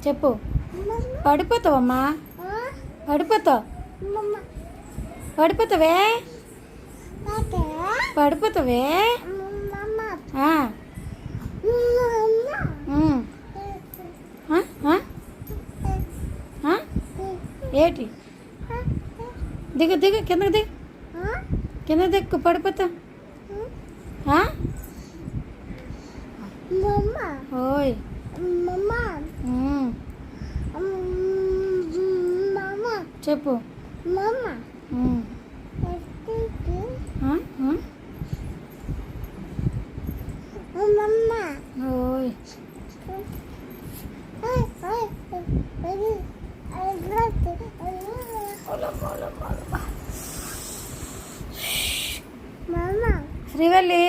చెప్పు. పడిపోతావమ్మా, పడిపోతావు, పడిపోతావే, పడిపోతావే. ఏంటి? దిగు దిగు, కిందకి దిగు, కింద దిక్కు, పడిపోతా. ఓయ్ చెప్పు. ఓయ్ శ్రీవల్లి.